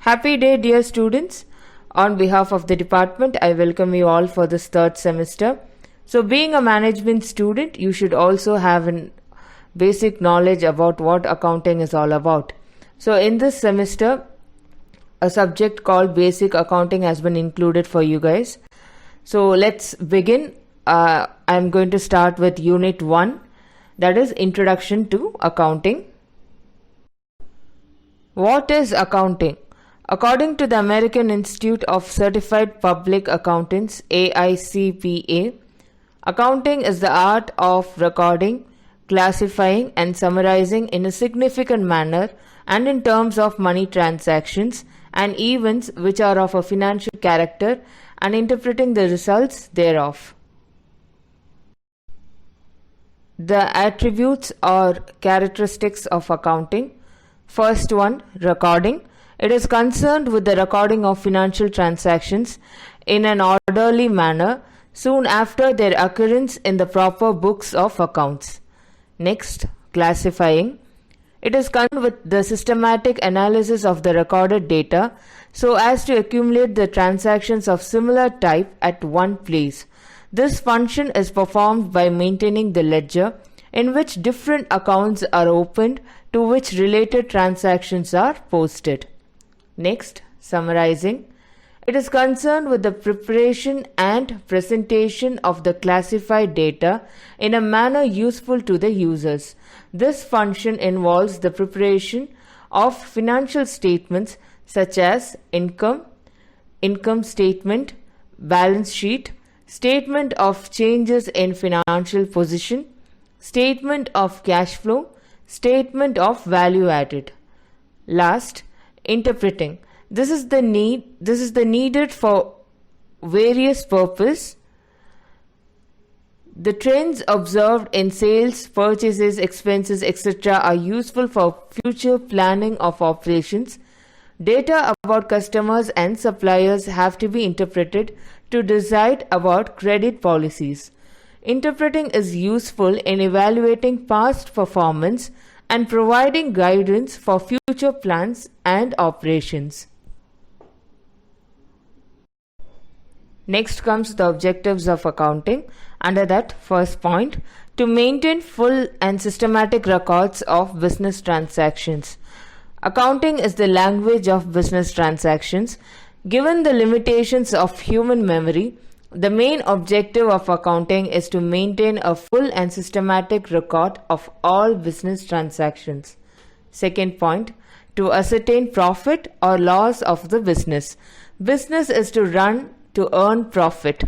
Happy day, dear students. On behalf of the department, I welcome you all for this third semester. So, being a management student, you should also have a basic knowledge about what accounting is all about. So, in this semester, a subject called Basic Accounting has been included for you guys. So, let's begin. I'm going to start with Unit 1, that is Introduction to Accounting. What is accounting? According to the American Institute of Certified Public Accountants, AICPA, accounting is the art of recording, classifying, and summarizing in a significant manner and in terms of money transactions and events which are of a financial character and interpreting the results thereof. The attributes or characteristics of accounting. First one, recording. It is concerned with the recording of financial transactions in an orderly manner soon after their occurrence in the proper books of accounts. Next, classifying. It is concerned with the systematic analysis of the recorded data so as to accumulate the transactions of similar type at one place. This function is performed by maintaining the ledger in which different accounts are opened to which related transactions are posted. Next, summarizing. It is concerned with the preparation and presentation of the classified data in a manner useful to the users. This function involves the preparation of financial statements such as income statement, balance sheet, statement of changes in financial position, statement of cash flow, statement of value added. Last, interpreting. This is the needed for various purpose. The trends observed in sales, purchases, expenses, etc. are useful for future planning of operations. Data about customers and suppliers have to be interpreted to decide about credit policies. Interpreting is useful in evaluating past performance and providing guidance for future plans and operations. Next comes the objectives of accounting. Under that, first point, to maintain full and systematic records of business transactions. Accounting is the language of business transactions. Given the limitations of human memory, the main objective of accounting is to maintain a full and systematic record of all business transactions. Second point, to ascertain profit or loss of the business. Business is to run to earn profit.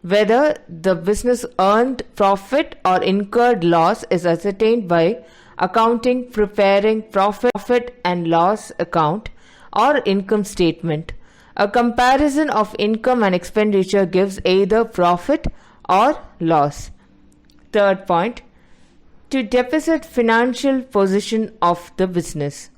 Whether the business earned profit or incurred loss is ascertained by accounting preparing profit and loss account or income statement. A comparison of income and expenditure gives either profit or loss. Third point, to depict financial position of the business.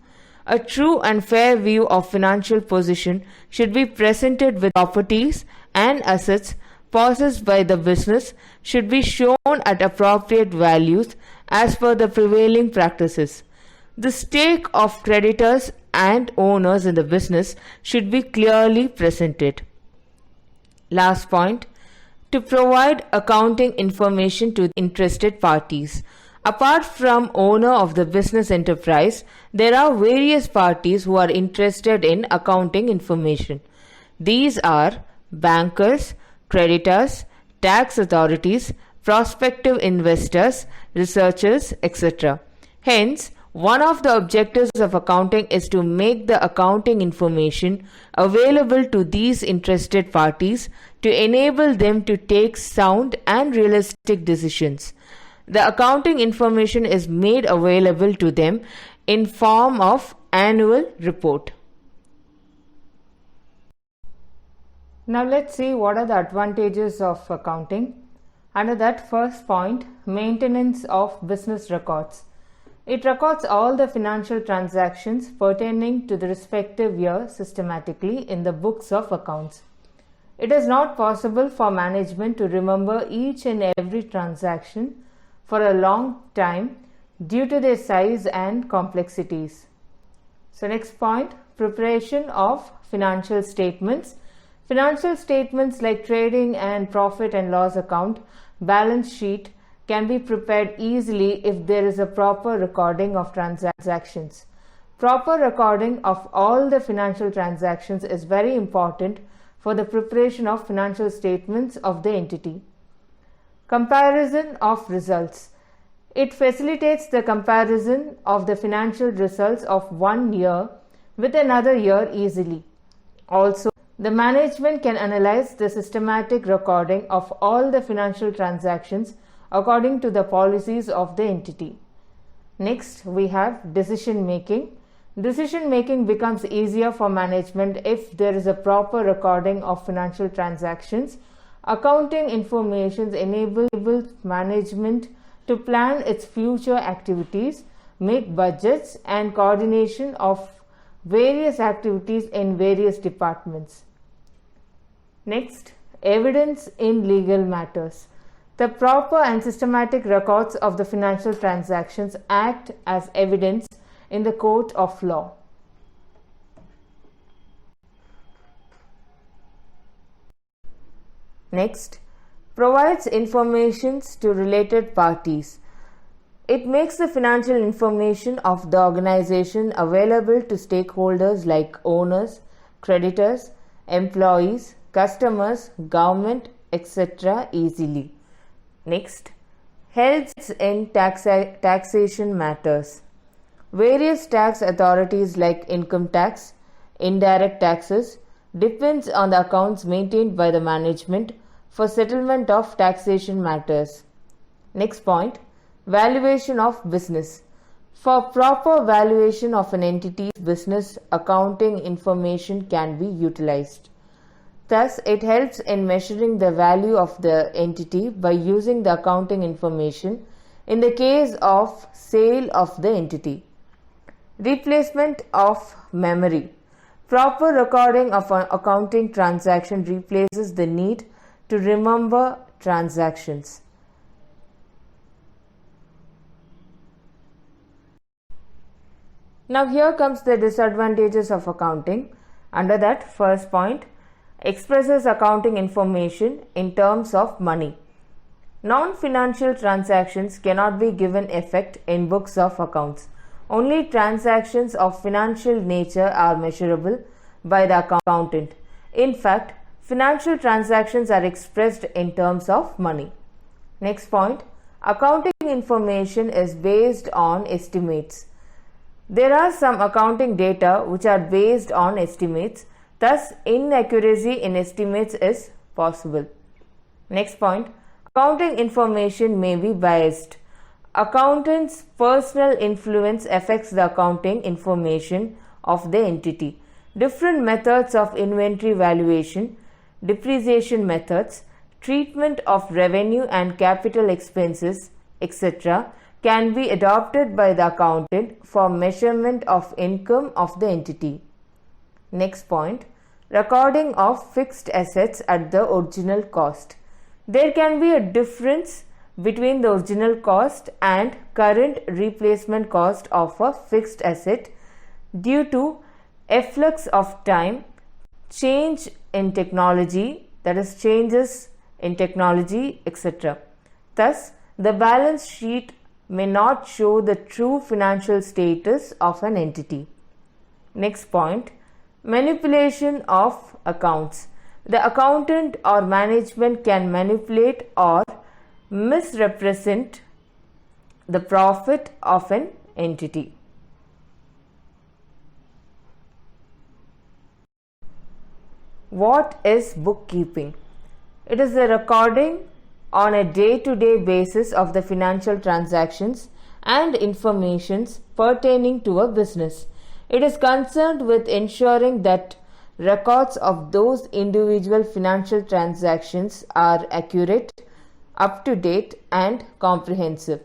A true and fair view of financial position should be presented with properties and assets possessed by the business should be shown at appropriate values as per the prevailing practices. The stake of creditors and owners in the business should be clearly presented. Last point, to provide accounting information to interested parties. Apart from owner of the business enterprise, there are various parties who are interested in accounting information. These are bankers, creditors, tax authorities, prospective investors, researchers, etc. Hence, one of the objectives of accounting is to make the accounting information available to these interested parties to enable them to take sound and realistic decisions. The accounting information is made available to them in form of annual report. Now let's see what are the advantages of accounting. Under that, first point, maintenance of business records. It records all the financial transactions pertaining to the respective year systematically in the books of accounts. It is not possible for management to remember each and every transaction for a long time due to their size and complexities. So next point, preparation of financial statements. Financial statements like trading and profit and loss account, balance sheet can be prepared easily if there is a proper recording of transactions. Proper recording of all the financial transactions is very important for the preparation of financial statements of the entity. Comparison of results. It facilitates the comparison of the financial results of one year with another year easily. Also, the management can analyze the systematic recording of all the financial transactions according to the policies of the entity. Next, we have decision making. Decision making becomes easier for management if there is a proper recording of financial transactions. Accounting information enables management to plan its future activities, make budgets, and coordination of various activities in various departments. Next, evidence in legal matters. The proper and systematic records of the financial transactions act as evidence in the court of law. Next, provides information to related parties. It makes the financial information of the organization available to stakeholders like owners, creditors, employees, customers, government, etc. easily. Next, helps in taxation matters. Various tax authorities like income tax, indirect taxes depends on the accounts maintained by the management for settlement of taxation matters. Next point, valuation of business. For proper valuation of an entity's business, accounting information can be utilized. Thus, it helps in measuring the value of the entity by using the accounting information in the case of sale of the entity. Replacement of memory. Proper recording of an accounting transaction replaces the need to remember transactions. Now here comes the disadvantages of accounting. Under that, first point, expresses accounting information in terms of money. Non-financial transactions cannot be given effect in books of accounts. Only transactions of financial nature are measurable by the accountant. In fact, financial transactions are expressed in terms of money. Next point, accounting information is based on estimates. There are some accounting data which are based on estimates, thus inaccuracy in estimates is possible. Next point, accounting information may be biased. Accountant's personal influence affects the accounting information of the entity. Different methods of inventory valuation, depreciation methods, treatment of revenue and capital expenses, etc. can be adopted by the accountant for measurement of income of the entity. Next point, recording of fixed assets at the original cost. There can be a difference between the original cost and current replacement cost of a fixed asset due to efflux of time, change in technology, that is changes in technology, etc. Thus, the balance sheet may not show the true financial status of an entity. Next point, manipulation of accounts. The accountant or management can manipulate or misrepresent the profit of an entity. What is bookkeeping? It is the recording on a day-to-day basis of the financial transactions and informations pertaining to a business. It is concerned with ensuring that records of those individual financial transactions are accurate, up to date, and comprehensive.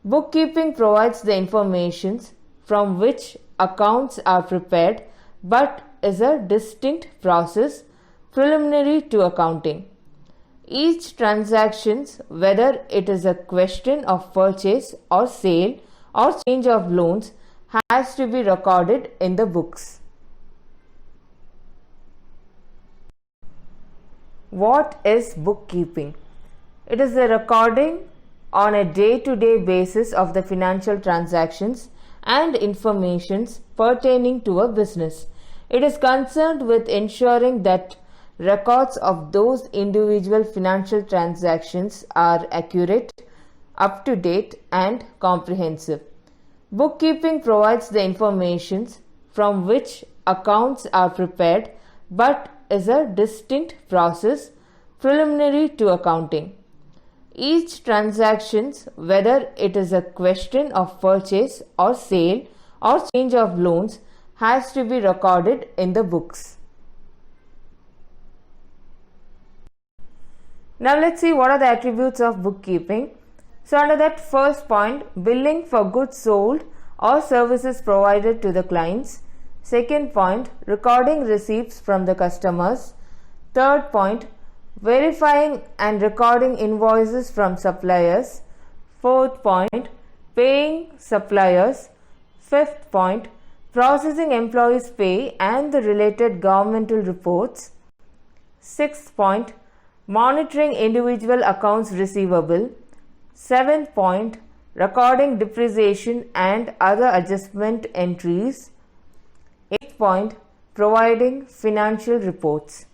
Bookkeeping provides the information from which accounts are prepared but is a distinct process preliminary to accounting. Each transaction, whether it is a question of purchase or sale or change of loans, has to be recorded in the books. What is bookkeeping? It is the recording on a day-to-day basis of the financial transactions and informations pertaining to a business. It is concerned with ensuring that records of those individual financial transactions are accurate, up to date, and comprehensive. Bookkeeping provides the information from which accounts are prepared but is a distinct process preliminary to accounting. Each transaction, whether it is a question of purchase or sale or change of loans, has to be recorded in the books. Now let's see what are the attributes of bookkeeping. So under that first point, billing for goods sold or services provided to the clients. Second point, recording receipts from the customers. Third point, verifying and recording invoices from suppliers. Fourth point, paying suppliers. Fifth point, processing employees' pay and the related governmental reports. Sixth point, monitoring individual accounts receivable. Seventh point, recording depreciation and other adjustment entries. Eighth point, providing financial reports.